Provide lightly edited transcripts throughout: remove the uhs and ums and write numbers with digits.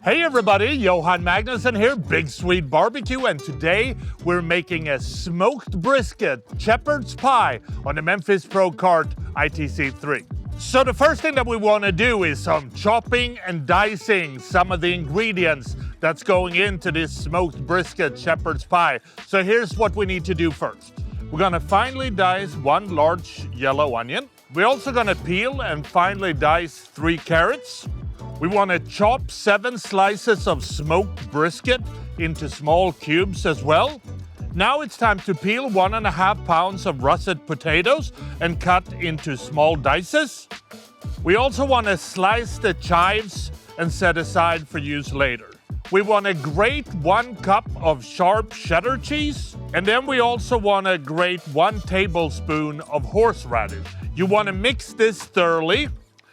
Hey everybody, Johan Magnusson here, Big Sweet Barbecue, and today we're making a smoked brisket shepherd's pie on the Memphis Pro Kart ITC3. So the first thing that we want to do is some chopping and dicing some of the ingredients that's going into this smoked brisket shepherd's pie. So here's what we need to do first. We're going to finely dice one large yellow onion. We're also going to peel and finely dice 3 carrots. We want to chop 7 slices of smoked brisket into small cubes as well. Now it's time to peel 1.5 pounds of russet potatoes and cut into small dices. We also want to slice the chives and set aside for use later. We want to grate 1 cup of sharp cheddar cheese, and then we also want to grate 1 tablespoon of horseradish. You want to mix this thoroughly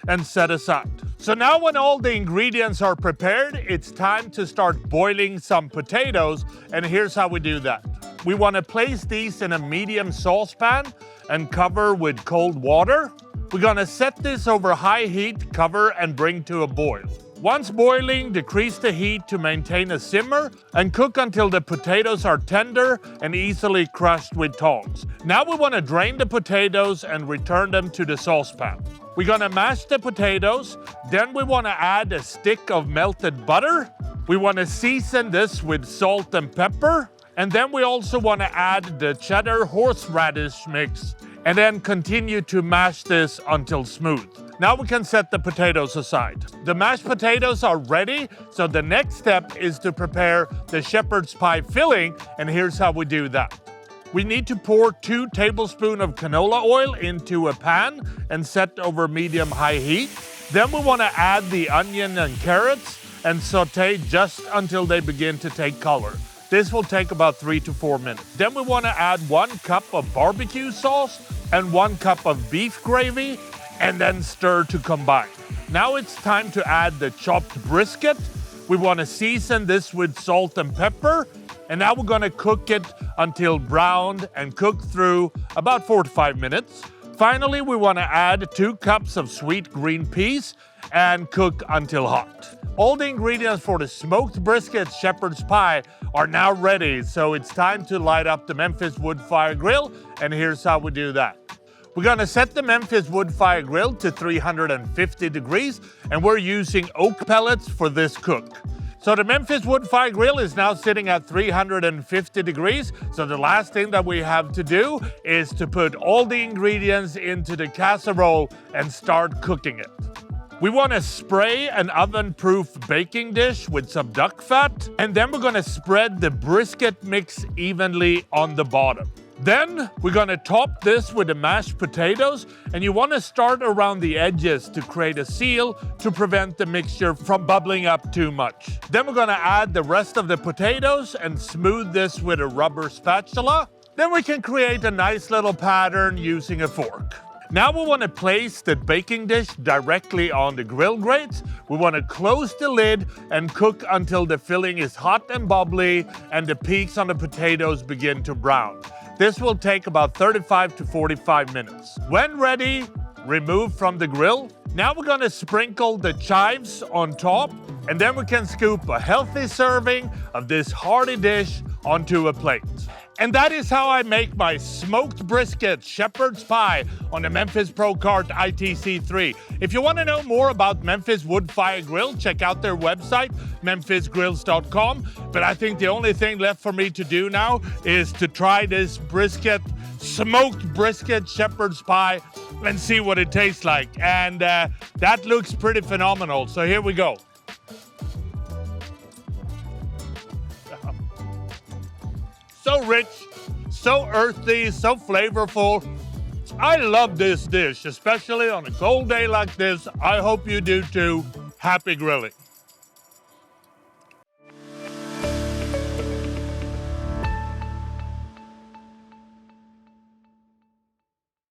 and set aside. So now when all the ingredients are prepared, it's time to start boiling some potatoes, and here's how we do that. We want to place these in a medium saucepan and cover with cold water. We're going to set this over high heat, cover and bring to a boil. Once boiling, decrease the heat to maintain a simmer and cook until the potatoes are tender and easily crushed with tongs. Now we want to drain the potatoes and return them to the saucepan. We're going to mash the potatoes, then we want to add a stick of melted butter. We want to season this with salt and pepper, and then we also want to add the cheddar horseradish mix and then continue to mash this until smooth. Now we can set the potatoes aside. The mashed potatoes are ready, so the next step is to prepare the shepherd's pie filling, and here's how we do that. We need to pour 2 tablespoons of canola oil into a pan and set over medium-high heat. Then we want to add the onion and carrots and saute just until they begin to take color. This will take about 3 to 4 minutes. Then we want to add 1 cup of barbecue sauce and 1 cup of beef gravy, and then stir to combine. Now it's time to add the chopped brisket. We want to season this with salt and pepper, and now we're going to cook it until browned and cook through about 4 to 5 minutes. Finally, we want to add 2 cups of sweet green peas and cook until hot. All the ingredients for the smoked brisket shepherd's pie are now ready, so it's time to light up the Memphis Wood Fire Grill, and here's how we do that. We're going to set the Memphis Wood Fire Grill to 350 degrees, and we're using oak pellets for this cook. So the Memphis Wood Fire Grill is now sitting at 350 degrees, so the last thing that we have to do is to put all the ingredients into the casserole and start cooking it. We want to spray an oven-proof baking dish with some duck fat, and then we're going to spread the brisket mix evenly on the bottom. Then we're going to top this with the mashed potatoes, and you want to start around the edges to create a seal to prevent the mixture from bubbling up too much. Then we're going to add the rest of the potatoes and smooth this with a rubber spatula. Then we can create a nice little pattern using a fork. Now we want to place the baking dish directly on the grill grate. We want to close the lid and cook until the filling is hot and bubbly and the peaks on the potatoes begin to brown. This will take about 35 to 45 minutes. When ready, remove from the grill. Now we're going to sprinkle the chives on top, and then we can scoop a healthy serving of this hearty dish onto a plate. And that is how I make my smoked brisket shepherd's pie on the Memphis Pro Kart ITC3. If you want to know more about Memphis Wood Fire Grill, check out their website, memphisgrills.com. But I think the only thing left for me to do now is to try this smoked brisket shepherd's pie and see what it tastes like. And that looks pretty phenomenal. So here we go. So rich, so earthy, so flavorful. I love this dish, especially on a cold day like this. I hope you do too. Happy grilling.